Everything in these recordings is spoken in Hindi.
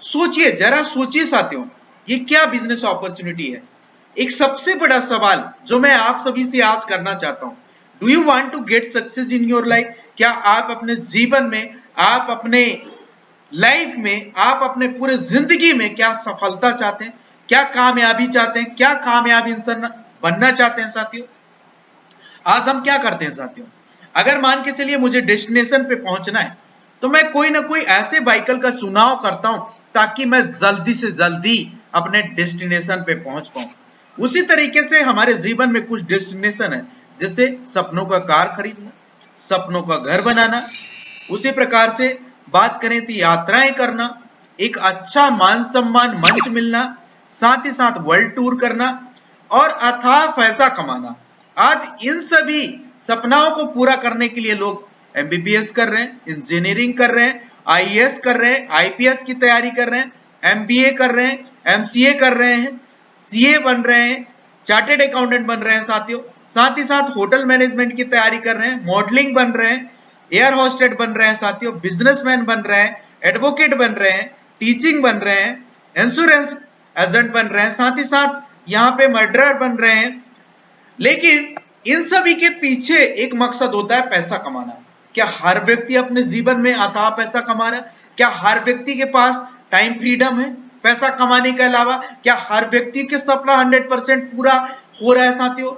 सोचिए, जरा सोचिए साथियों, ये क्या बिजनेस अपॉर्चुनिटी है। एक सबसे बड़ा सवाल जो मैं आप सभी से आज करना चाहता हूं, do you want to get success in your life? क्या आप अपने जीवन में, आप अपने लाइफ में, आप अपने पूरे जिंदगी में क्या सफलता चाहते हैं? क्या कामयाबी चाहते हैं? क्या कामयाब इंसान बनना चाहते हैं साथियों? आज हम क्या करते हैं साथियों, अगर मान के चलिए मुझे डेस्टिनेशन पे पहुंचना है, तो मैं कोई ना कोई ऐसे व्हीकल का चुनाव करता हूं ताकि मैं जल्दी से जल्दी अपने डेस्टिनेशन पे पहुंच पाऊं। उसी तरीके से हमारे जीवन में कुछ डेस्टिनेशन है, जैसे सपनों का कार खरीदना, सपनों का घर बनाना। उसी प्रकार से बात करें तो यात्राएं करना, एक अच्छा मान सम्मान मंच मिलना, साथ ही साथ वर्ल्ड टूर करना और अथाह पैसा कमाना। आज इन सभी सपनाओं को पूरा करने के लिए लोग एमबीबीएस कर रहे हैं, इंजीनियरिंग कर रहे हैं, आईएएस कर रहे हैं, आईपीएस की तैयारी कर रहे हैं, एमबीए कर रहे हैं, एमसीए कर रहे हैं, सीए बन रहे हैं, चार्टेड अकाउंटेंट बन रहे हैं साथियों। साथ ही साथ होटल मैनेजमेंट की तैयारी कर रहे हैं, मॉडलिंग बन रहे हैं, एयर होस्टेड बन रहे हैं साथियों, बिजनेसमैन बन रहे हैं, एडवोकेट बन रहे हैं, टीचिंग बन रहे हैं, इंश्योरेंस एजेंट बन रहे हैं, साथ ही साथ यहाँ पे मर्डरर बन रहे हैं। लेकिन इन सभी के पीछे एक मकसद होता है पैसा कमाना। क्या हर व्यक्ति अपने जीवन में अथाह पैसा कमा रहा है? क्या हर व्यक्ति के पास टाइम फ्रीडम है पैसा कमाने के अलावा? क्या हर व्यक्ति के सपना 100% पूरा हो रहा है साथियों?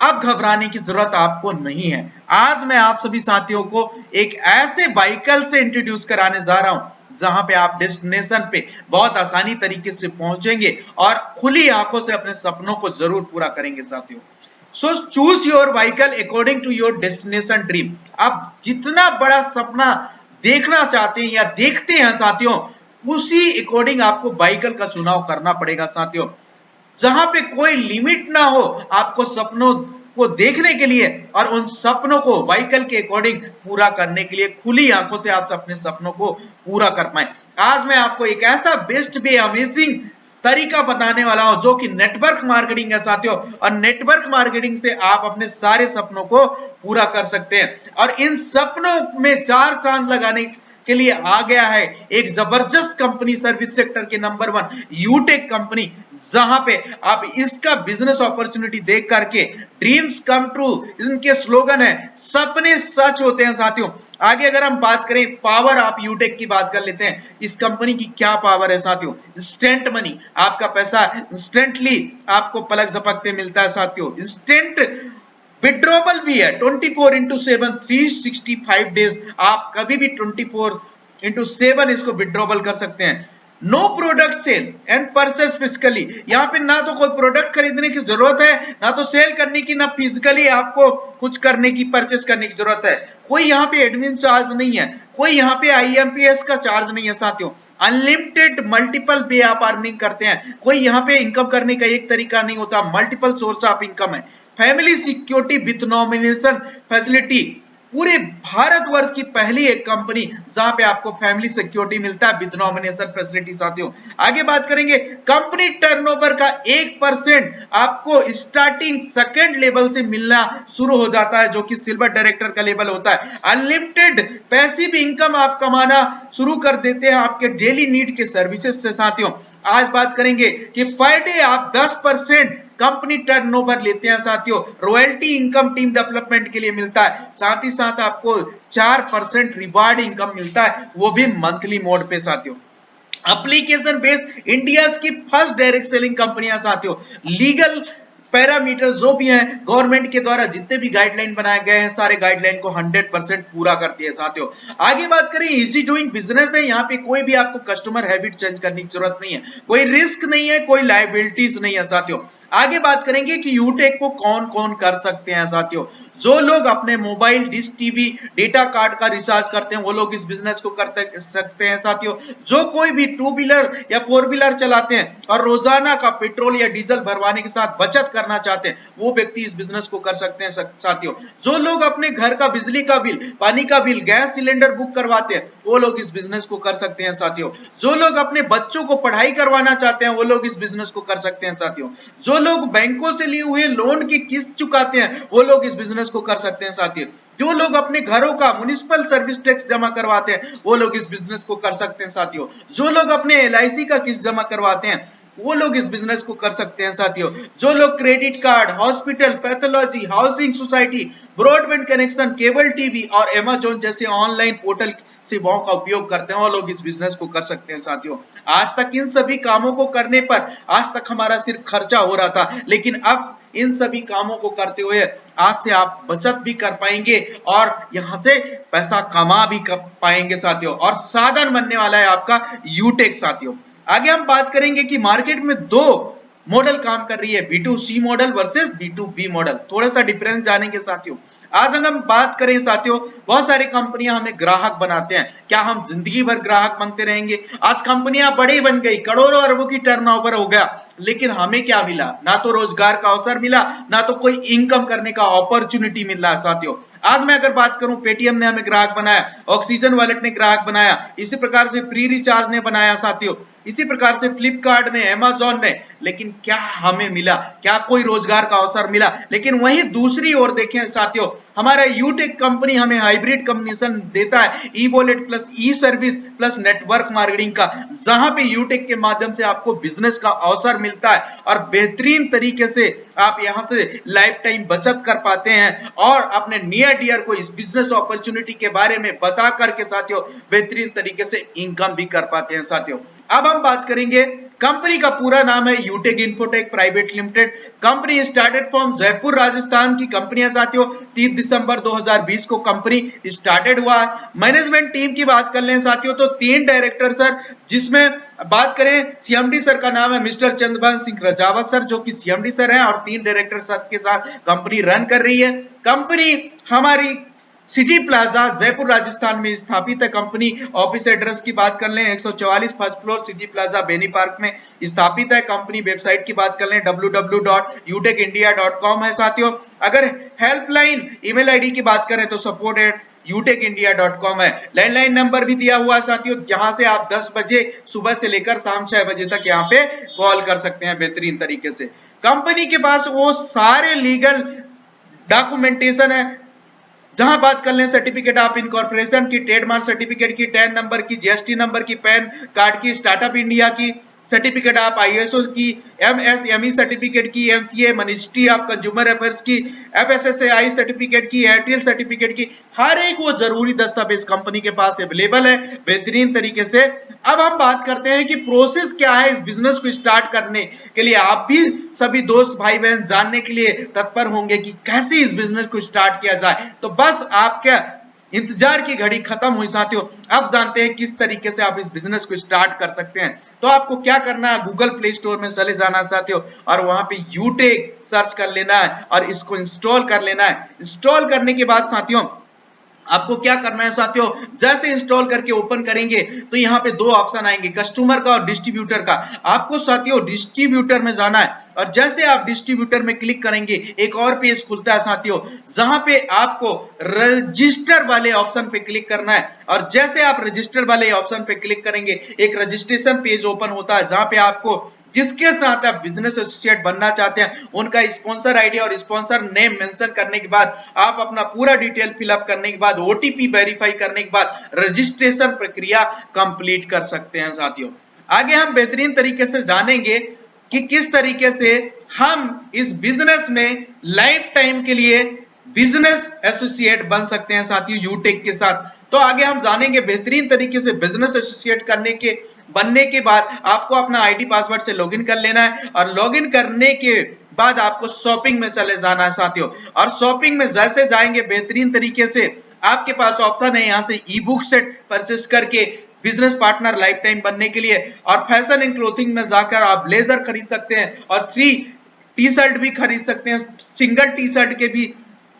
अब घबराने की जरूरत आपको नहीं है। आज मैं आप सभी साथियों को एक ऐसे व्हीकल से इंट्रोड्यूस कराने जा रहा हूं जहां पे आप डेस्टिनेशन पे बहुत आसानी तरीके से पहुंचेंगे और खुली आंखों से अपने सपनों को जरूर पूरा करेंगे साथियों। So choose your vehicle according to your destination dream. आप जितना बड़ा सपना देखना चाहते हैं या देखते हैं साथियों, उसी अकॉर्डिंग आपको व्हीकल का चुनाव करना पड़ेगा साथियों। जहां पे कोई लिमिट ना हो आपको सपनों को देखने के लिए और उन सपनों को व्हीकल के अकॉर्डिंग पूरा करने के लिए खुली आंखों से आप अपने सपनों को पूरा कर पाए। आज मैं आपको एक ऐसा बेस्ट वे, अमेजिंग तरीका बताने वाला हूं जो कि नेटवर्क मार्केटिंग है साथियों। और नेटवर्क मार्केटिंग से आप अपने सारे सपनों को पूरा कर सकते हैं। और इन सपनों में चार चांद लगाने के लिए आ गया है एक जबरदस्त कंपनी, सर्विस सेक्टर के नंबर 1 यूटेक कंपनी, जहां पे आप इसका बिजनेस अपॉर्चुनिटी देख करके ड्रीम्स कम ट्रू, इनके स्लोगन है सपने सच होते हैं साथियों। आगे अगर हम बात करें पावर ऑफ यूटेक की बात कर लेते हैं। इस कंपनी की क्या पावर है साथियों? इंस्टेंट मनी, आपका पैसा इंस्टेंटली आपको पलक झपकते मिलता है साथियों। इंस्टेंट विड्रॉबल भी है 24/7 365 डेज, आप कभी भी 24/7 इसको विड्रॉबल कर सकते हैं। No product sale and purchase physically, यहां पे ना तो कोई प्रोडक्ट खरीदने की जरूरत है, ना तो सेल करने की, ना फिजिकली आपको कुछ करने की, परचेज करने की जरूरत है। कोई यहाँ पे एडमिन चार्ज नहीं है, कोई यहाँ पे आईएमपीएस का चार्ज नहीं है साथियों। अनलिमिटेड मल्टीपल वे आप अर्निंग करते हैं। कोई यहाँ पे इनकम करने का एक तरीका नहीं होता, मल्टीपल सोर्स ऑफ इनकम है। Family security with nomination facility, पूरे भारतवर्ष की पहली एक कंपनी जहां पे आपको फैमिली सिक्योरिटी मिलता है विद नॉमिनेशन फैसिलिटी साथियों। आगे बात करेंगे कंपनी टर्नओवर का 1% आपको स्टार्टिंग सेकंड लेवल से मिलना शुरू हो जाता है, जो कि सिल्वर डायरेक्टर का लेवल होता है। अनलिमिटेड पैसिव इनकम आप कमाना शुरू कर देते हैं आपके डेली नीड के सर्विसेज से साथियों। आज बात करेंगे कि पर डे आप 10% कंपनी टर्नओवर लेते हैं साथियों। रॉयल्टी इनकम टीम डेवलपमेंट के लिए मिलता है, साथ ही साथ आपको 4% रिवार्ड इनकम मिलता है, वो भी मंथली मोड पे साथियों। एप्लीकेशन बेस्ड इंडिया की फर्स्ट डायरेक्ट सेलिंग कंपनियां साथियों। लीगल पैरामीटर जो भी हैं गवर्नमेंट के द्वारा जितने भी गाइडलाइन बनाए गए हैं, सारे गाइडलाइन को 100% पूरा करती है साथियों। आगे बात करें इजी डूइंग बिजनेस है, यहाँ पे कोई भी आपको कस्टमर हैबिट चेंज करने की जरूरत नहीं है, कोई रिस्क नहीं है, कोई लायबिलिटीज नहीं है साथियों। आगे बात करेंगे कि यूटेक को कौन कौन कर सकते हैं साथियों। जो लोग अपने mobile, dish TV, data card का रिचार्ज करते हैं वो लोग इस बिजनेस को कर सकते हैं साथियों। जो कोई भी 2 व्हीलर या 4 व्हीलर चलाते हैं और रोजाना का पेट्रोल या डीजल भरवाने के साथ बचत करना चाहते हैं वो व्यक्ति इस बिजनेस को कर सकते हैं साथियों। जो लोग अपने घर का बिजली का बिल, पानी का बिल, गैस सिलेंडर बुक करवाते हैं वो लोग इस बिजनेस को कर सकते हैं साथियों। जो लोग अपने बच्चों को पढ़ाई करवाना चाहते हैं वो लोग इस बिजनेस को कर सकते हैं साथियों। जो लोग बैंकों से लिए हुए लोन की किस्त चुकाते हैं वो लोग इस बिजनेस को कर सकते हैं साथियों। जो लोग अपने घरों का म्युनिसिपल सर्विस टैक्स जमा करवाते हैं वो लोग इस बिजनेस को कर सकते हैं साथियों। जो लोग अपने LIC का किस्त जमा करवाते हैं वो लोग इस बिजनेस को कर सकते हैं साथियों। जो लोग credit card, hospital, pathology, housing society, broadband connection, cable TV और Amazon जैसे ऑनलाइन पोर्टल सेवाओं का उपयोग करते हैं वो लोग इस बिजनेस को कर सकते हैं साथियों। आज तक इन सभी कामों को करने पर आज तक हमारा सिर्फ खर्चा हो रहा था, लेकिन अब इन सभी कामों को करते हुए आज से आप बचत भी कर पाएंगे और यहां से पैसा कमा भी कर पाएंगे साथियों। और साधन बनने वाला है आपका यूटेक साथियों। आगे हम बात करेंगे कि मार्केट में दो मॉडल काम कर रही है, B2C model versus B2B model. थोड़ा सा डिफरेंस जानेंगे साथियों। आज अगर हम बात करें साथियों, बहुत सारी कंपनियां हमें ग्राहक बनाते हैं। क्या हम जिंदगी भर ग्राहक बनते रहेंगे? आज कंपनियां बड़ी बन गई, करोड़ों अरबों की टर्नओवर हो गया, लेकिन हमें क्या मिला? ना तो रोजगार का अवसर मिला, ना तो कोई इनकम करने का अपॉर्चुनिटी मिल रहा है साथियों। आज मैं अगर बात करूं, पेटीएम ने हमें ग्राहक बनाया, ऑक्सीजन वॉलेट ने ग्राहक बनाया, इसी प्रकार से फ्री रिचार्ज ने बनाया साथियों, इसी प्रकार से फ्लिपकार्ट ने, Amazon ने, लेकिन क्या हमें मिला? क्या कोई रोजगार का अवसर मिला? लेकिन वहीं दूसरी ओर देखें साथियों, हमारा यूटेक कंपनी हमें हाइब्रिड कॉम्बिनेशन देता है, ई वॉलेट प्लस ई सर्विस प्लस नेटवर्क मार्केटिंग का, जहां पे यूटेक के माध्यम से आपको बिजनेस का अवसर मिलता है और बेहतरीन तरीके से आप यहां से लाइफ टाइम बचत कर पाते हैं और अपने नियर डियर को इस बिजनेस अपॉर्चुनिटी के बारे में बता करके साथियों बेहतरीन तरीके से इनकम भी कर पाते हैं साथियों। अब हम बात करेंगे, कंपनी का पूरा नाम है Utech Infotech private limited. Company started from Jaipur Rajasthan की कंपनी है साथियों। 30 दिसंबर 2020 को कंपनी स्टार्टेड हुआ है। मैनेजमेंट टीम की बात कर लें साथियों तो 3 डायरेक्टर सर, जिसमें बात करें CMD सर का नाम है मिस्टर चंद्रभान सिंह रजावत सर, जो कि CMD सर हैं और 3 डायरेक्टर सर के साथ कंपनी रन कर रही है। कंपनी हमारी सिटी प्लाजा जयपुर राजस्थान में स्थापित है। कंपनी ऑफिस एड्रेस की बात कर लें 144 first floor city plaza Beni park में स्थापित है। कंपनी वेबसाइट की बात कर लें www.utekindia.com है साथियों। अगर हेल्पलाइन ईमेल आईडी की बात करें तो support@utekindia.com है। लैंडलाइन नंबर भी दिया हुआ है साथियों, जहां से आप 10 बजे सुबह से लेकर शाम 6 बजे तक यहाँ पे कॉल कर सकते हैं बेहतरीन तरीके से। कंपनी के पास वो सारे लीगल डॉक्यूमेंटेशन है, जहां बात कर लें सर्टिफिकेट ऑफ इनकॉर्पोरेशन की, ट्रेडमार्क सर्टिफिकेट की, 10 नंबर की, GST नंबर की, पैन कार्ड की, स्टार्टअप इंडिया की, सर्टिफिकेट ऑफ ISO की, MSME सर्टिफिकेट की, MCA ministry of consumer affairs की, FSSAI सर्टिफिकेट की, एयरटेल सर्टिफिकेट की, हर एक वो जरूरी दस्तावेज कंपनी के पास अवेलेबल है बेहतरीन तरीके से। अब हम बात करते हैं कि प्रोसेस क्या है इस बिजनेस को स्टार्ट करने के लिए। आप भी सभी दोस्त भाई बहन जानने के लिए तत्पर होंगे कि कैसे इस बिजनेस को स्टार्ट किया जाए, तो बस आपका इंतजार की घड़ी खत्म हुई साथियों। अब जानते हैं किस तरीके से आप इस बिजनेस को स्टार्ट कर सकते हैं। तो आपको क्या करना है, गूगल प्ले स्टोर में चले जाना साथियों और वहां पे यूटेक सर्च कर लेना है और इसको इंस्टॉल कर लेना है। इंस्टॉल करने के बाद साथियों आपको क्या करना है साथियों, जैसे इंस्टॉल करके ओपन करेंगे तो यहाँ पे 2 ऑप्शन आएंगे, कस्टमर का और डिस्ट्रीब्यूटर का। आपको साथियों डिस्ट्रीब्यूटर में जाना है और जैसे आप डिस्ट्रीब्यूटर में क्लिक करेंगे एक और पेज खुलता है साथियों, जहां पे आपको रजिस्टर वाले ऑप्शन पे क्लिक करना है और जैसे आप रजिस्टर वाले ऑप्शन पे क्लिक करेंगे एक रजिस्ट्रेशन पेज ओपन होता है, जहां पे आपको जिसके साथ आप बिजनेस एसोसिएट बनना चाहते हैं उनका स्पॉन्सर आईडी और स्पॉन्सर नेम मेंशन करने के बाद आप अपना पूरा डिटेल फिलअप करने के बाद OTP वेरीफाई करने के बाद रजिस्ट्रेशन प्रक्रिया कंप्लीट कर सकते हैं साथियों। आगे हम बेहतरीन तरीके से जानेंगे कि किस तरीके से हम इस बिजनेस में लाइफ टाइम के लिए बिजनेस एसोसिएट बन सकते हैं साथियों यूटेक के साथ। तो आगे हम जानेंगे बेहतरीन तरीके से बिजनेस एसोसिएट बनने के बाद आपको अपना आईडी पासवर्ड से लॉगिन कर लेना है और लॉगिन करने के बाद आपको शॉपिंग में चले जाना है साथियों। और शॉपिंग में जैसे जाएंगे बेहतरीन तरीके से आपके पास ऑप्शन है यहाँ से ई बुक सेट परचेस करके बिजनेस पार्टनर लाइफ टाइम बनने के लिए, और फैशन एंड क्लोथिंग में जाकर आप ब्लेजर खरीद सकते हैं और 3 टी-शर्ट भी खरीद सकते हैं। सिंगल टी-शर्ट के भी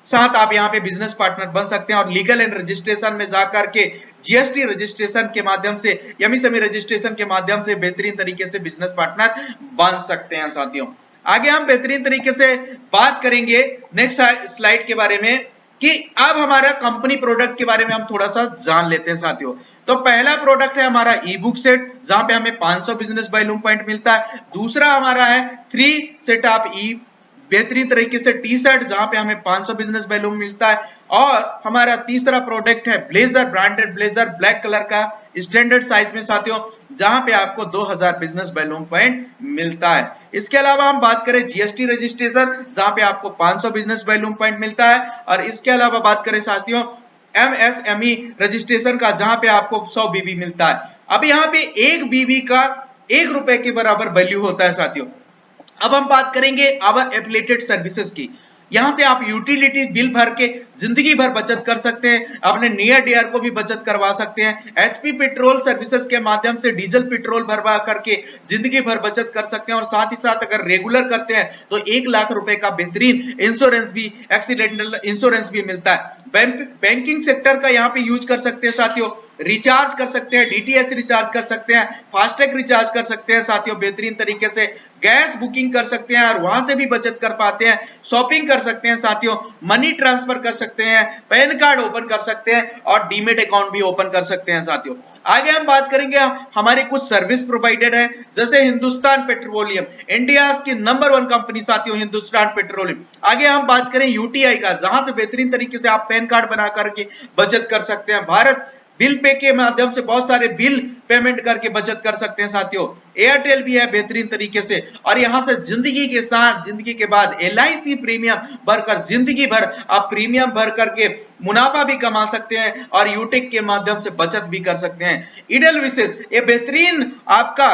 साथ आप यहाँ पे बिजनेस पार्टनर बन सकते हैं और लीगल एंड रजिस्ट्रेशन में जाकर के GST रजिस्ट्रेशन के माध्यम से, MSME रजिस्ट्रेशन के माध्यम से बेहतरीन तरीके से बिजनेस पार्टनर बन सकते हैं साथियों। आगे हम बेहतरीन तरीके से बात करेंगे नेक्स्ट स्लाइड के बारे में कि अब हमारा कंपनी प्रोडक्ट के बारे में हम थोड़ा सा जान लेते हैं साथियों। तो पहला प्रोडक्ट है हमारा ई बुक सेट, जहां पे हमें 500 बिजनेस वॉल्यूम पॉइंट मिलता है। दूसरा हमारा है 3 सेट ऑफ ई बेहतरीन तरीके से टी शर्ट, जहां पे हमें 500 बिजनेस वॉल्यूम मिलता है। और हमारा तीसरा प्रोडक्ट है blazer, branded blazer black colour का स्टैंडर्ड साइज में साथियों, जहां पे आपको 2000 बिजनेस वॉल्यूम पॉइंट मिलता है। इसके अलावा हम बात करें जीएसटी रजिस्ट्रेशन, जहां पे आपको 500 बिजनेस वॉल्यूम पॉइंट मिलता है। और इसके अलावा बात करें साथियों एमएसएमई रजिस्ट्रेशन का, जहां पे आपको 100 बीबी मिलता है। अब यहाँ पे एक बीबी का ₹1 के बराबर वैल्यू होता है साथियों। अब हम बात करेंगे आवर एफिलिएटेड सर्विसेज की। यहां से आप यूटिलिटी बिल भर के जिंदगी भर बचत कर सकते हैं, अपने नियर डियर को भी बचत करवा सकते हैं। एचपी पेट्रोल सर्विसेज के माध्यम से डीजल पेट्रोल भरवा करके जिंदगी भर बचत कर सकते हैं। और साथ ही साथ अगर रेगुलर करते हैं तो ₹1,00,000 का बेहतरीन इंश्योरेंस भी, एक्सीडेंटल इंश्योरेंस भी मिलता है। बैंकिंग सेक्टर का यहाँ पे यूज कर सकते हैं साथियों, रिचार्ज कर सकते हैं, डीटीएच रिचार्ज कर सकते हैं, फास्टैग रिचार्ज कर सकते हैं साथियों बेहतरीन तरीके से, गैस बुकिंग कर सकते हैं और वहां से भी बचत कर पाते हैं, शॉपिंग कर सकते हैं साथियों, मनी ट्रांसफर कर सकते हैं, पैन कार्ड ओपन कर सकते हैं और डीमेट अकाउंट भी ओपन कर सकते हैं साथियों। आगे हम बात करेंगे हमारे कुछ सर्विस प्रोवाइडेड है, जैसे हिंदुस्तान पेट्रोलियम, इंडिया की नंबर 1 कंपनी साथियों हिंदुस्तान पेट्रोलियम। आगे हम बात करें यूटीआई का, जहां से बेहतरीन तरीके से आप पैन कार्ड बना करके बचत कर सकते हैं। भारत बिल पे के माध्यम से बहुत सारे बिल पेमेंट करके बचत कर सकते हैं साथियों। एयरटेल भी है बेहतरीन तरीके से। और यहां से जिंदगी के साथ जिंदगी के बाद एलआईसी प्रीमियम भरकर जिंदगी भर आप प्रीमियम भर करके मुनाफा भी कमा सकते हैं और यूटेक के माध्यम से बचत भी कर सकते हैं। ईडल विशेष ये बेहतरीन आपका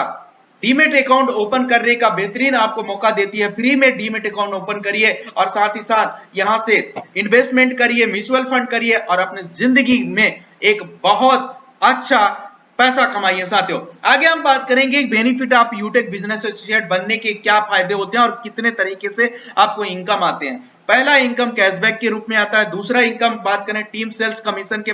डीमेट अकाउंट ओपन करने का बेहतरीन आपको मौका देती है। फ्री में डीमेट अकाउंट ओपन करिए और साथ ही साथ यहां से इन्वेस्टमेंट करिए, म्यूचुअल फंड करिए और अपने जिंदगी में एक बहुत अच्छा पैसा कमाइए साथियों। आगे हम बात करेंगे बेनिफिट ऑफ यूटेक बिजनेस एसोसिएट बनने के क्या फायदे होते हैं और कितने तरीके से आपको इनकम आते हैं। पहला इनकम कैशबैक के रूप में आता है। दूसरा इनकम बात करें टीम सेल्स कमीशन के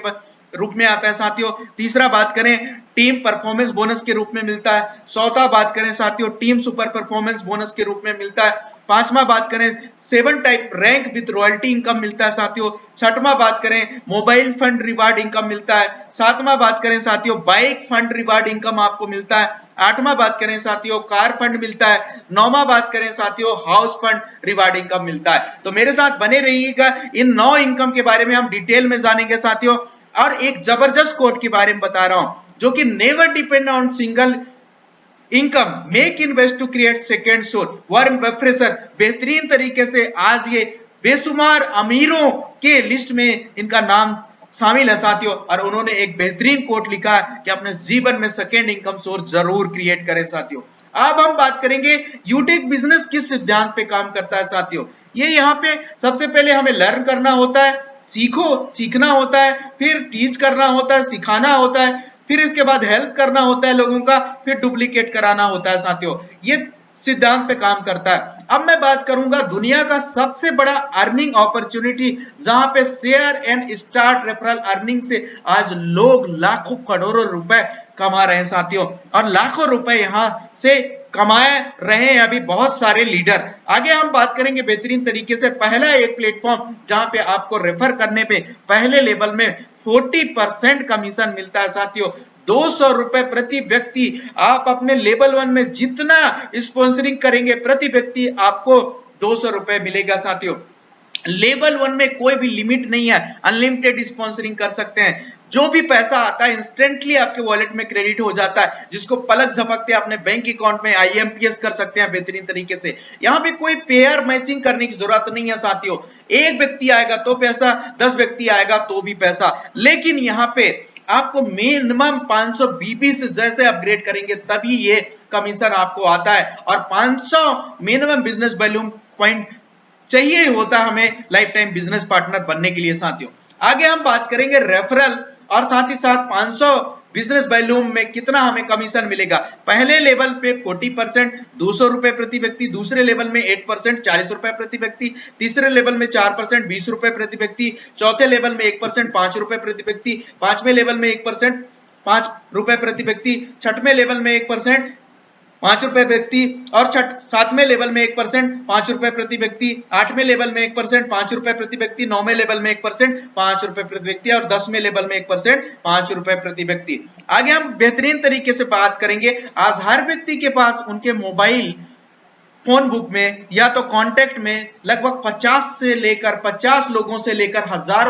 रूप में आता है साथियों। तीसरा बात करें टीम परफॉर्मेंस बोनस के रूप में मिलता है। चौथा बात करें साथियों टीम सुपर परफॉर्मेंस बोनस के रूप में मिलता है। पांचवा बात करें 7 type rank with royalty income मिलता है साथियों। छठवां बात करें मोबाइल फंड रिवार्ड इनकम मिलता है। सातवां बात करें साथियों बाइक फंड रिवार्ड इनकम आपको मिलता है। आठवां बात करें साथियों कार फंड मिलता है। नौवां बात करें साथियों हाउस फंड रिवार्ड इनकम मिलता है। तो मेरे साथ बने रहिएगा, इन 9 इनकम के बारे में हम डिटेल में जानेंगे साथियों। और एक जबरदस्त कोट के बारे में बता रहा हूं जो कि never depend on single income, make invest to create second source. Warren Buffett बेहतरीन तरीके से आज ये बेशुमार अमीरों के लिस्ट में इनका नाम शामिल है साथियों। और उन्होंने एक बेहतरीन कोट लिखा है कि अपने जीवन में सेकेंड इनकम सोर्स जरूर क्रिएट करें साथियों। अब हम बात करेंगे यूटेक बिजनेस किस सिद्धांत पे काम करता है साथियों। ये यहाँ पे सबसे पहले हमें लर्न करना होता है, सीखना होता है, फिर टीच करना होता है, सिखाना होता है, फिर इसके बाद हेल्प करना होता है लोगों का, फिर डुप्लीकेट कराना होता है साथियों। ये सिद्धांत पे काम करता है। अब मैं बात करूंगा दुनिया का सबसे बड़ा अर्निंग अपॉर्चुनिटी, जहां पे share and start referral earning से आज लोग लाखों करोड़ों रुपए कमा रहे हैं साथियों। और लाखों रुपए यहां से कमाए रहे हैं अभी बहुत सारे लीडर। आगे हम बात करेंगे बेहतरीन तरीके से पहला एक प्लेटफॉर्म जहां पे आपको रेफर करने पे पहले लेवल में 40% कमीशन मिलता है साथियों। 200 रुपए प्रति व्यक्ति। आप अपने लेवल 1 में जितना स्पॉन्सरिंग करेंगे प्रति व्यक्ति आपको 200 रुपए मिलेगा साथियों। लेवल 1 में कोई भी लिमिट नहीं है, अनलिमिटेड स्पॉन्सरिंग कर सकते हैं। जो भी पैसा आता है इंस्टेंटली आपके वॉलेट में क्रेडिट हो जाता है, जिसको पलक झपकते अपने बैंक अकाउंट में आईएमपीएस कर सकते हैं बेहतरीन तरीके से। यहाँ पे कोई पेयर मैचिंग करने की जरूरत नहीं है साथियों। एक व्यक्ति आएगा तो पैसा, 10 व्यक्ति आएगा तो भी पैसा। लेकिन यहाँ पे आपको मिनिमम 500 बीबी से जैसे अपग्रेड करेंगे तभी ये कमीशन आपको आता है। और 500 मिनिमम बिजनेस वॉल्यूम पॉइंट चाहिए होता हमें लाइफ टाइम बिजनेस पार्टनर बनने के लिए साथियों। आगे हम बात करेंगे रेफरल और साथ ही साथ 500 बिजनेस वॉल्यूम में कितना हमें कमीशन मिलेगा। पहले लेवल पे 40% 200 रुपए प्रति व्यक्ति, दूसरे लेवल में 8% 40 रुपए प्रति व्यक्ति, तीसरे लेवल में 4% 20 रुपए प्रति व्यक्ति, चौथे लेवल में 1% 5 रुपए प्रति व्यक्ति, पांचवें लेवल में 1% 5 रुपए प्रति व्यक्ति, छठवें लेवल में 1% ₹5 व्यक्ति, और सातवें लेवल में 1% ₹5 प्रति व्यक्ति, आठवें लेवल में 1% ₹5 प्रति व्यक्ति, नौवें लेवल में 1% ₹5 प्रति व्यक्ति, और 10वें लेवल में 1% ₹5 प्रति व्यक्ति। आगे हम बेहतरीन तरीके से बात करेंगे। आज हर व्यक्ति के पास उनके मोबाइल फोन बुक में या तो कांटेक्ट में लगभग 50 लोगों से लेकर हजार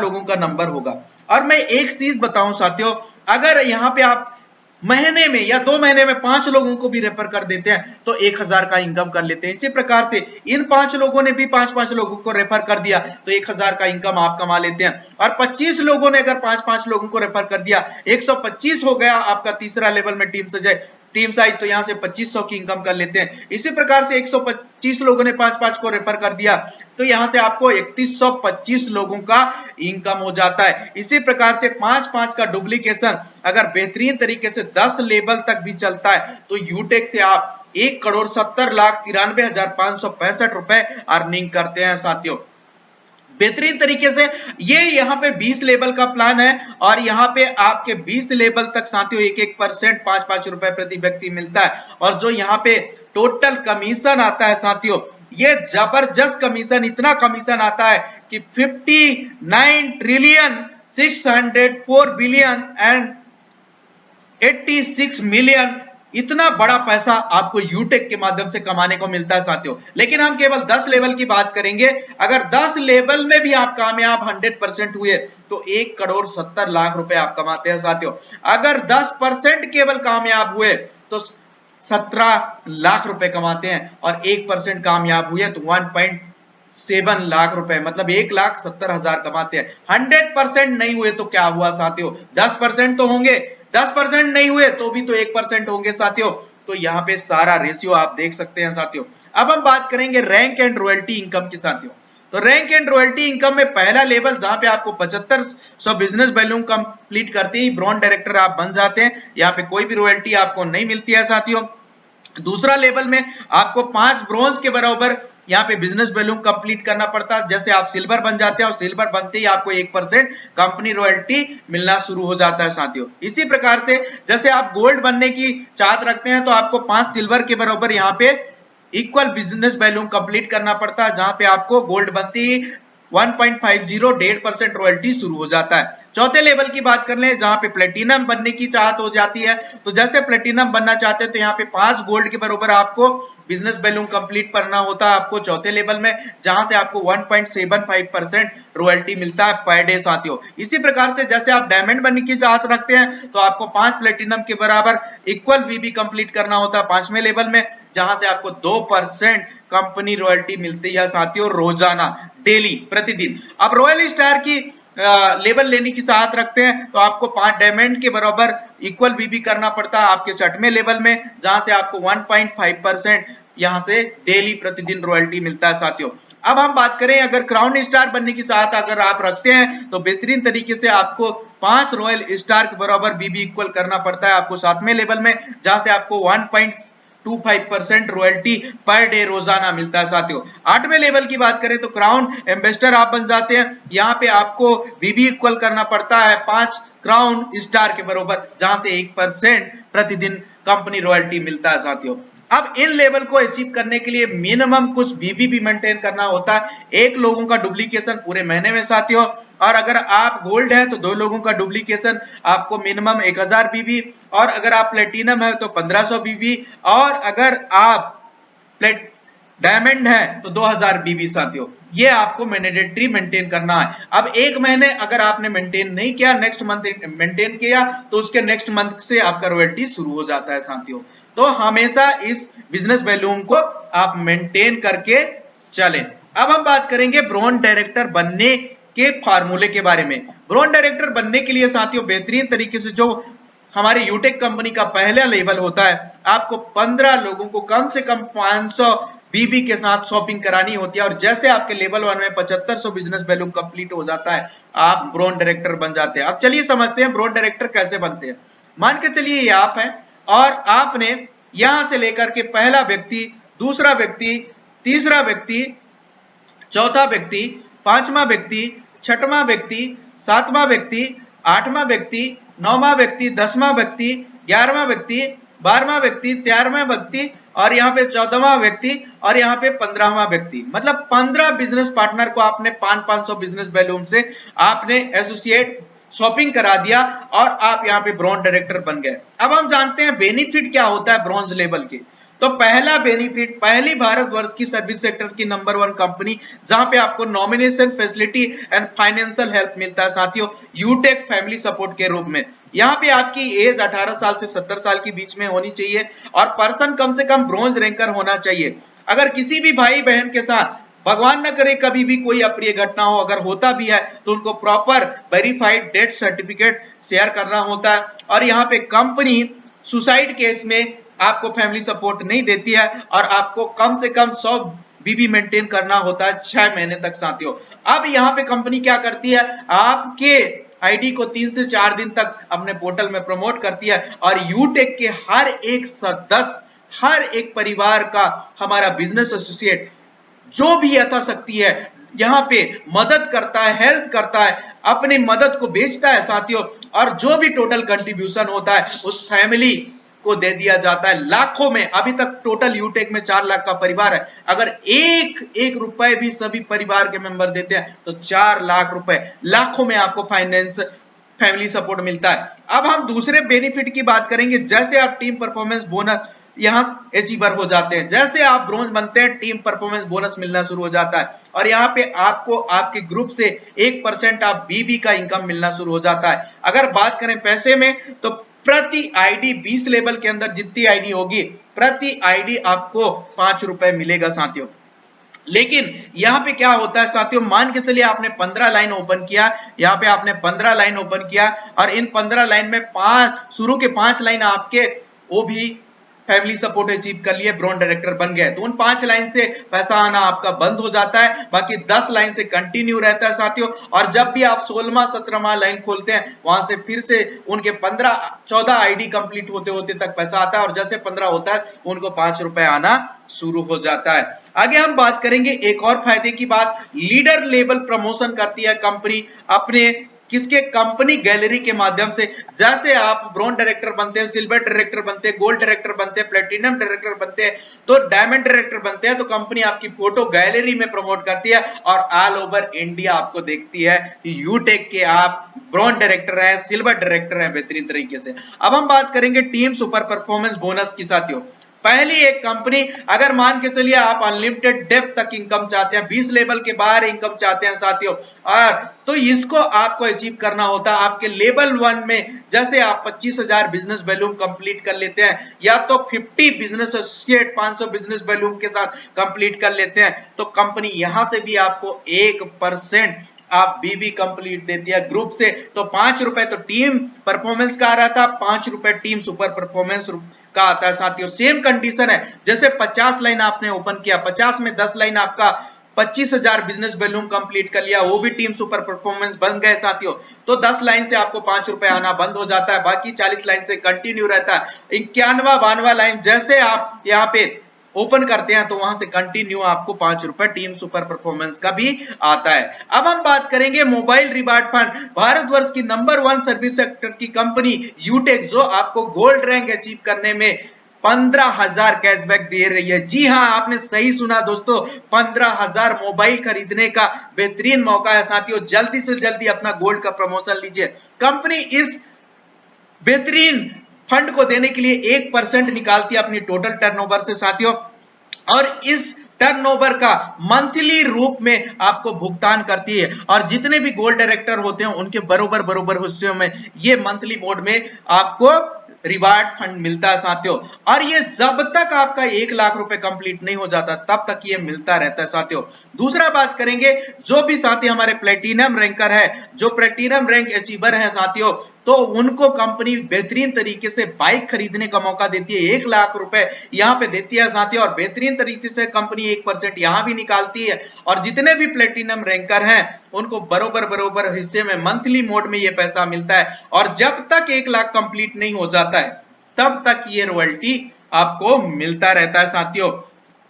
लोगों का नंबर होगा। और मैं एक चीज बताऊं साथियों, अगर यहां पे आप महीने में या 2 महीने में 5 लोगों को भी रेफर कर देते हैं तो 1000 का इनकम कर लेते हैं। इसी प्रकार से इन 5 लोगों ने भी 5-5 लोगों को रेफर कर दिया तो 1000 का इनकम आप कमा लेते हैं। और 25 लोगों ने अगर 5-5 लोगों को रेफर कर दिया, 125 हो गया आपका तीसरा लेवल में टीम साइज, तो यहां से 2500 की इनकम कर लेते हैं। इसी प्रकार से 125 लोगों ने 5-5 को रेफर कर दिया तो यहां से आपको 3125 लोगों का इनकम हो जाता है। इसी प्रकार से 5-5 का डुप्लीकेशन अगर बेहतरीन तरीके से 10 लेवल तक भी चलता है तो यूटेक से आप 1,70,93,565 रुपए अर्निंग करते हैं साथियों। बेहतरीन तरीके से ये यहाँ पे 20 लेवल का प्लान है और यहाँ पे आपके 20 लेवल तक साथियों 1-1% ₹5-5 प्रति व्यक्ति मिलता है। और जो यहाँ पे टोटल कमीशन आता है साथियों, ये जबरदस्त कमीशन, इतना कमीशन आता है कि 59,604,000,086,000,000 इतना बड़ा पैसा आपको यूटेक के माध्यम से कमाने को मिलता है साथियों। लेकिन हम केवल 10 लेवल की बात करेंगे। अगर 10 लेवल में भी आप कामयाब 100% हुए तो 1,70,00,000 रुपए आप कमाते हैं साथियों। अगर 10% केवल कामयाब हुए तो 17 लाख रुपए कमाते हैं, और 1% कामयाब हुए तो 1.7 लाख रुपए, मतलब 1,70,000 कमाते हैं। 100% नहीं हुए तो क्या हुआ साथियों, 10% तो होंगे, 10% नहीं हुए तो भी तो 1% होंगे साथियों। तो यहाँ पे सारा रेशियो आप देख सकते हैं साथियों। अब हम बात करेंगे रैंक एंड रॉयल्टी इनकम की साथियों। तो रैंक एंड रॉयल्टी इनकम में पहला लेवल जहां पे आपको 7500 बिजनेस वैल्यू कंप्लीट करते ही ब्रॉन्ज डायरेक्टर आप बन जाते हैं। यहाँ पे कोई भी रॉयल्टी आपको नहीं मिलती है साथियों। दूसरा लेवल में आपको 5 ब्रॉन्ज के बराबर यहाँ पे बिजनेस वैल्यू कंप्लीट करना पड़ता है। जैसे आप सिल्वर बन जाते हैं और सिल्वर बनते ही आपको 1% कंपनी रॉयल्टी मिलना शुरू हो जाता है साथियों। इसी प्रकार से जैसे आप गोल्ड बनने की चाहत रखते हैं तो आपको 5 सिल्वर के बराबर यहाँ पे इक्वल बिजनेस वैल्यू कंप्लीट करना पड़ता है, जहां पे आपको गोल्ड बनती ही 1.50 रॉयल्टी शुरू हो जाता है। चौथे लेवल की बात कर लें जहां पे प्लेटिनम बनने की चाहत हो जाती है, तो जैसे प्लेटिनम बनना चाहते हैं तो यहाँ पे 5 गोल्ड के बराबर आपको बिजनेस वैल्यू कंप्लीट करना होता है आपको चौथे लेवल में, जहां से आपको 1.75% रॉयल्टी मिलता है पर डे साथियों। इसी प्रकार से जैसे आप डायमंड बनने की चाहत रखते हैं तो आपको 5 प्लेटिनम के बराबर इक्वल वीबी कंप्लीट करना होता है 5वें लेवल में, जहां से आपको 2% कंपनी रॉयल्टी मिलती है साथियों रोजाना, डेली, प्रतिदिन। अब रॉयल स्टार की लेवल लेने की चाहत रखते हैं तो आपको 5 डायमंड के बराबर इक्वल वीबी करना पड़ता है आपके 6वें लेवल में, जहां से आपको 1.5% यहां से डेली प्रतिदिन रॉयल्टी मिलता है साथियों। अब हम बात करें अगर क्राउन स्टार बनने की चाहत अगर आप रखते हैं तो बेहतरीन तरीके से आपको 5 रॉयल स्टार के बराबर बीबी इक्वल करना पड़ता है आपको 7वें लेवल में, जहां से आपको 1.25% रॉयल्टी पर डे रोजाना मिलता है साथियों। 8वें लेवल की बात करें तो क्राउन एम्बेसडर आप बन जाते हैं, यहाँ पे आपको बीबी इक्वल करना पड़ता है 5 क्राउन स्टार के बराबर, जहां से 1% प्रतिदिन कंपनी रॉयल्टी मिलता है साथियों। अब इन लेवल को अचीव करने के लिए मिनिमम कुछ बीबी भी मेंटेन करना होता है। 1 लोगों का डुप्लीकेशन पूरे महीने में साथियों, और अगर आप गोल्ड है तो 2 लोगों का डुप्लीकेशन आपको मिनिमम 1000 बीबी, और अगर आप प्लेटिनम है तो 1500 बीबी, और अगर आप डायमंड है तो 2000 बीबी साथियों। ये आपको मैंडेटरी मेंटेन करना है। अब 1 महीने अगर आपने मेंटेन नहीं किया, नेक्स्ट मंथ मेंटेन किया तो उसके नेक्स्ट मंथ से आपका रॉयल्टी शुरू हो जाता है साथियों। तो हमेशा इस बिजनेस वैल्यूम को आप मेंटेन करके चलें। अब हम बात करेंगे ब्रॉन्ज डायरेक्टर बनने के फार्मूले के बारे में। ब्रॉन्ज डायरेक्टर बनने के लिए साथियों बेहतरीन तरीके से जो हमारी यूटेक कंपनी का पहला लेवल होता है, आपको 15 लोगों को कम से कम 500 बीबी के साथ शॉपिंग करानी होती है, और जैसे आपके लेवल 1 में 7500 बिजनेस वैल्यू कंप्लीट हो जाता है आप ब्रॉन्ज डायरेक्टर बन जाते हैं। अब चलिए समझते हैं ब्रॉन्ज डायरेक्टर कैसे बनते हैं। मान के चलिए ये आप हैं और आपने यहां से लेकर के पहला व्यक्ति, दूसरा व्यक्ति, तीसरा व्यक्ति, चौथा व्यक्ति, 5वां व्यक्ति, 6वां व्यक्ति, 7वां व्यक्ति, 8वां व्यक्ति, 9वां व्यक्ति, 10वां व्यक्ति, 11वां व्यक्ति, 12वां व्यक्ति, 13वां व्यक्ति और यहाँ पे 14वां व्यक्ति और यहाँ पे 15वां व्यक्ति, मतलब 15 बिजनेस पार्टनर को आपने 500 बिजनेस वैल्यूम से आपने एसोसिएट शॉपिंग करा दिया और आप यहाँ पे ब्रॉन्ज डायरेक्टर बन गए। अब हम जानते हैं बेनिफिट क्या होता है ब्रॉन्ज लेवल के। तो पहला बेनिफिट, पहली भारतवर्ष की सर्विस सेक्टर की नंबर 1 कंपनी जहां पे आपको nomination facility and financial help मिलता है साथियों, यूटेक फैमिली सपोर्ट के रूप में। यहाँ पे आपकी एज 18 साल से 70 साल के बीच में होनी चाहिए और पर्सन कम से कम ब्रॉन्ज रैंकर होना चाहिए। अगर किसी भी भाई बहन के साथ भगवान न करे कभी भी कोई अप्रिय घटना हो, अगर होता भी है तो उनको proper verified death certificate share करना होता है। और यहाँ पे कंपनी सुसाइड केस में आपको फैमिली सपोर्ट नहीं देती है और आपको कम से कम 100 बीबी मेंटेन करना होता है 6 महीने तक साथियों। अब यहाँ पे कंपनी क्या करती है, आपके आईडी को 3 से 4 दिन तक अपने पोर्टल में प्रमोट करती है और यूटेक के हर एक सदस्य, हर एक परिवार का हमारा बिजनेस एसोसिएट जो भी यथाशक्ति है यहाँ पे मदद करता है, हेल्प करता है, अपनी मदद को बेचता है साथियों। और जो भी टोटल कंट्रीब्यूशन होता है उस फैमिली को दे दिया जाता है लाखों में। अभी तक टोटल यूटेक में 4 लाख का परिवार है, अगर एक रुपए भी सभी परिवार के मेंबर देते हैं तो 4 लाख रुपए, लाखों में आपको फाइनेंस फैमिली सपोर्ट मिलता है। अब हम दूसरे बेनिफिट की बात करेंगे। जैसे आप टीम परफॉर्मेंस बोनस यहां अचीवर हो जाते हैं, जैसे आप ब्रोंज बनते हैं टीम परफॉर्मेंस बोनस मिलना शुरू हो जाता है और यहाँ पे आपको आपके ग्रुप से 1% आप बीबी का इनकम मिलना शुरू हो जाता है। अगर बात करें पैसे में तो प्रति आईडी 20 लेवल के अंदर जितनी आईडी होगी प्रति आईडी आपको 5 रुपए मिलेगा साथियों। लेकिन यहाँ पे क्या होता है साथियों, मान के चलिए आपने 15 लाइन ओपन किया, यहाँ पे आपने 15 लाइन ओपन किया और इन 15 लाइन में शुरू के 5 लाइन आपके वो भी फैमिली सपोर्ट अचीव कर लिए, ब्रॉन्ज डायरेक्टर बन गए, तो उन 5 लाइन से पैसा आना आपका बंद हो जाता है, बाकी 10 लाइन से कंटिन्यू रहता है साथियों। और जब भी आप 16वां 17वां लाइन खोलते हैं वहां से फिर से उनके 15-14 आईडी कंप्लीट होते होते तक पैसा आता है और जैसे 15 होता है उनको 5 रुपए आना शुरू हो जाता है। आगे हम बात करेंगे एक और फायदे की बात, लीडर लेवल प्रमोशन करती है कंपनी अपने किसके, कंपनी गैलरी के माध्यम से। जैसे आप ब्रॉन्ज डायरेक्टर बनते हैं, सिल्वर डायरेक्टर बनते हैं, गोल्ड डायरेक्टर बनते हैं, प्लेटिनम डायरेक्टर बनते हैं, तो डायमंड डायरेक्टर बनते हैं, तो कंपनी आपकी फोटो गैलरी में प्रमोट करती है और ऑल ओवर इंडिया आपको देखती है कि यूटेक के आप ब्रॉन्ज डायरेक्टर है, सिल्वर डायरेक्टर है बेहतरीन तरीके से। अब हम बात करेंगे टीम सुपर परफॉर्मेंस बोनस की साथियों। पहली एक कंपनी, अगर मान के चलिए आप अनलिमिटेड डेप्थ तक इनकम चाहते हैं, 20 लेवल के बाहर इनकम चाहते हैं साथियों, और तो इसको आपको अचीव करना होता है आपके लेवल 1 में। जैसे आप 25,000 बिजनेस वैल्यूम कंप्लीट कर लेते हैं या तो 50 बिजनेस एसोसिएट 500 बिजनेस वैल्यूम के साथ कंप्लीट कर लेते हैं तो कंपनी यहां से भी आपको 1% आप बीबी कंप्लीट देती है ग्रुप से। तो 5 रुपए तो टीम परफॉर्मेंस का आ रहा था, 5 रुपए टीम सुपर परफॉर्मेंस का आता है साथियों। सेम कंडीशन है, जैसे 50 लाइन आपने ओपन किया, 50 में 10 लाइन आपका 25,000 बिजनेस वैल्यूम कंप्लीट कर लिया, वो भी टीम सुपर परफॉर्मेंस बन गए साथियों, तो 10 लाइन से आपको 5 रुपए आना बंद हो जाता है, बाकी 40 लाइन से कंटिन्यू रहता है। 91वां 92वां लाइन जैसे आप यहाँ पे ओपन करते हैं तो वहां से कंटिन्यू आपको 5 रुपए टीम सुपर परफॉर्मेंस का भी आता है। अब हम बात करेंगे मोबाइल रिवार्ड फंड, भारतवर्ष की नंबर 1 सर्विस सेक्टर की कंपनी यूटेक जो आपको गोल्ड रैंक अचीव करने में 15,000 कैशबैक दे रही है। जी हां, आपने सही सुना दोस्तों, 15,000 मोबाइल खरीदने का बेहतरीन मौका है साथियों। जल्दी से जल्दी अपना गोल्ड का प्रमोशन लीजिए। कंपनी इस बेहतरीन फंड को देने के लिए 1% निकालती है अपनी टोटल टर्नओवर से साथियों, और इस टर्नओवर का मंथली रूप में आपको भुगतान करती है और जितने भी गोल्ड डायरेक्टर होते हैं उनके बरोबर हिस्सों में ये मंथली मोड में आपको रिवार्ड फंड मिलता है साथियों। और ये जब तक आपका 1 लाख रुपए कंप्लीट नहीं हो जाता तब तक ये मिलता रहता है साथियों। दूसरा बात करेंगे, जो भी साथी हमारे प्लेटिनम रैंकर है, जो प्लेटिनम रैंक अचीवर है साथियों, तो उनको कंपनी बेहतरीन तरीके से बाइक खरीदने का मौका देती है, 1 लाख रुपए यहां पे देती है साथियों, और बेहतरीन तरीके से कंपनी 1% यहां भी निकालती है। और जितने भी प्लेटिनम रैंकर हैं उनको बरोबर हिस्से में मंथली मोड में ये पैसा मिलता है, और जब तक 1 लाख कंप्लीट नहीं हो जाता है तब तक ये रॉयल्टी आपको मिलता रहता है साथियों।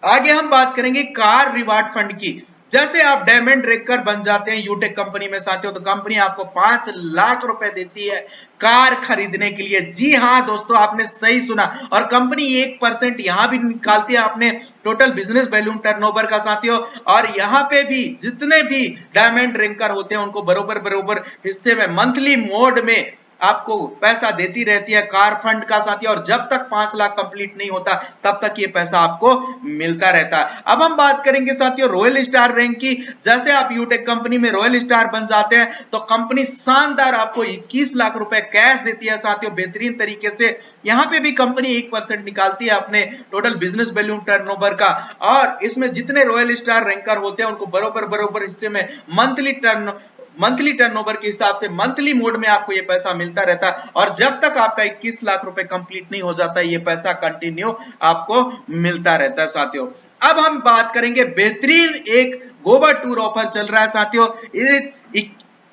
आगे हम बात करेंगे कार रिवार्ड फंड की। जैसे आप डायमंड रैंकर बन जाते हैं यूटेक कंपनी में साथियों, तो कंपनी आपको 5 लाख रुपए देती है कार खरीदने के लिए। जी हां दोस्तों, आपने सही सुना। और कंपनी 1% यहां भी निकालती है आपने टोटल बिजनेस वैल्यूम टर्नओवर का साथियों। और यहां पे भी जितने भी डायमंड रैंकर होते हैं उनको बरोबर बरोबर हिस्से में मंथली मोड में आपको पैसा देती रहती है कार फंड का साथियों। और जब तक 5 लाख कंप्लीट नहीं होता तब तक ये पैसा आपको मिलता रहता है। अब हम बात करेंगे साथियों रॉयल स्टार रैंक की। जैसे आप यूटेक कंपनी में रॉयल स्टार बन जाते हैं तो कंपनी शानदार आपको 21 लाख रुपए कैश देती है साथियों, बेहतरीन तरीके से। यहां पे भी कंपनी 1% निकालती है अपने टोटल बिजनेस वैल्यू टर्नओवर का। और इसमें जितने रॉयल स्टार रैंकर होते हैं उनको बरोबर बरोबर हिस्से में मंथली टर्नओवर के हिसाब से मंथली मोड में आपको ये पैसा मिलता रहता है। और जब तक आपका 21 लाख रुपए कंप्लीट नहीं हो जाता ये पैसा कंटिन्यू आपको मिलता रहता है साथियों। अब हम बात करेंगे बेहतरीन एक गोवा टूर ऑफर चल रहा है साथियों।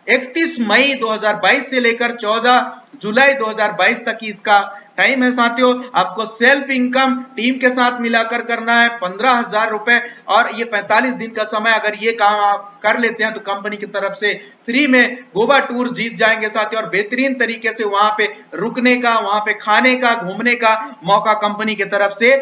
31 मई 2022 से लेकर 14 जुलाई 2022 तक की इसका टाइम है साथियों। आपको सेल्फ इनकम टीम के साथ मिलाकर करना है 15,000 रुपए। और ये 45 दिन का समय, अगर ये काम आप कर लेते हैं तो कंपनी की तरफ से फ्री में गोवा टूर जीत जाएंगे साथियों। और बेहतरीन तरीके से वहां पे रुकने का, वहां पे खाने का, घूमने का मौका कंपनी की तरफ से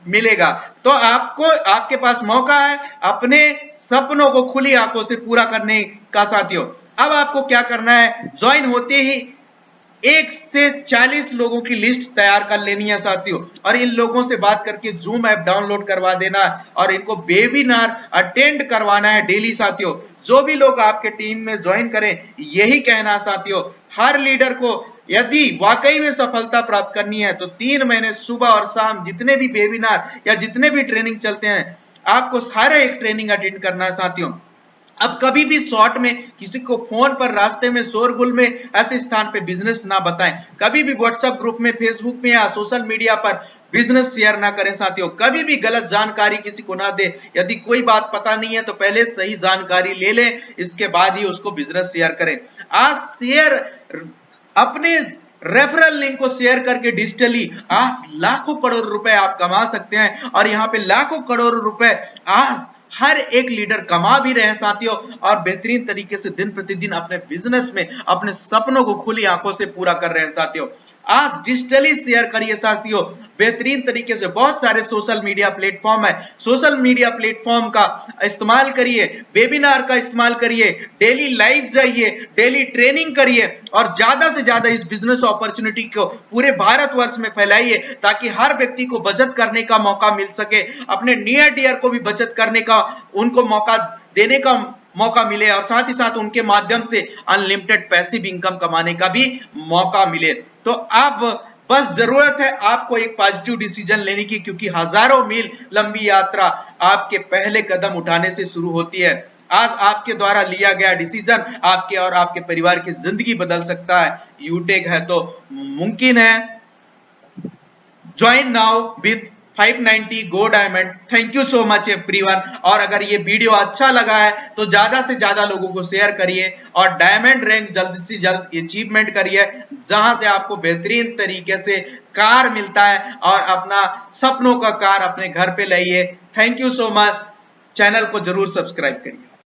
मिलेगा। तो आपके पास मौका है अपने सपनों को खुली आंखों से पूरा करने का साथियों। अब आपको क्या करना है, ज्वाइन होते ही 1 से 40 लोगों की लिस्ट तैयार कर लेनी है साथियों। और इन लोगों से बात करके जूम ऐप डाउनलोड करवा देना और इनको वेबिनार अटेंड करवाना है डेली साथियों। जो भी लोग आपके टीम में ज्वाइन करें यही कहना साथियों, हर लीडर को यदि वाकई में सफलता प्राप्त करनी है तो 3 महीने सुबह और शाम जितने भी वेबिनार या जितने भी ट्रेनिंग चलते हैं आपको सारे एक ट्रेनिंग अटेंड करना है साथियों। अब कभी भी शॉर्ट में किसी को फोन पर, रास्ते में, शोरगुल में ऐसे स्थान पे बिजनेस ना बताएं। कभी भी व्हाट्सएप ग्रुप में, फेसबुक में या सोशल मीडिया पर बिजनेस शेयर ना करें साथियों। कभी भी गलत जानकारी किसी को ना दे। यदि कोई बात पता नहीं है तो पहले सही जानकारी ले लें, इसके बाद ही उसको बिजनेस शेयर करें। आज अपने रेफरल लिंक को शेयर करके डिजिटली आज लाखों करोड़ रुपए आप कमा सकते हैं। और यहाँ पे लाखों करोड़ रुपए आज हर एक लीडर कमा भी रहे हैं साथियों। और बेहतरीन तरीके से दिन प्रतिदिन अपने बिजनेस में अपने सपनों को खुली आंखों से पूरा कर रहे हैं साथियों। आज डिजिटली शेयर करिए साथियों, बेहतरीन तरीके से। बहुत सारे सोशल मीडिया प्लेटफॉर्म है, सोशल मीडिया प्लेटफॉर्म का इस्तेमाल करिए, वेबिनार का इस्तेमाल करिए, डेली लाइव जाइए, डेली ट्रेनिंग करिए और ज्यादा से ज्यादा इस बिजनेस अपॉर्चुनिटी को पूरे भारतवर्ष में फैलाइए ताकि हर व्यक्ति को बचत करने का मौका मिल सके, अपने नियर डियर को भी बचत करने का उनको मौका देने का मौका मिले और साथ ही साथ उनके माध्यम से अनलिमिटेड पैसिव इनकम कमाने का भी मौका मिले। तो अब बस जरूरत है आपको एक पॉजिटिव डिसीजन लेने की, क्योंकि हजारों मील लंबी यात्रा आपके पहले कदम उठाने से शुरू होती है। आज आपके द्वारा लिया गया डिसीजन आपके और आपके परिवार की जिंदगी बदल सकता है। यूटेक है तो मुमकिन है। Join now with 590 go diamond. Thank you so much everyone. और अगर ये वीडियो अच्छा लगा है तो ज्यादा से ज्यादा लोगों को शेयर करिए और डायमंड रैंक जल्द से जल्द अचीवमेंट करिए, जहां से आपको बेहतरीन तरीके से कार मिलता है और अपना सपनों का कार अपने घर पे लाइए। Thank you so much. Channel को जरूर सब्सक्राइब करिए।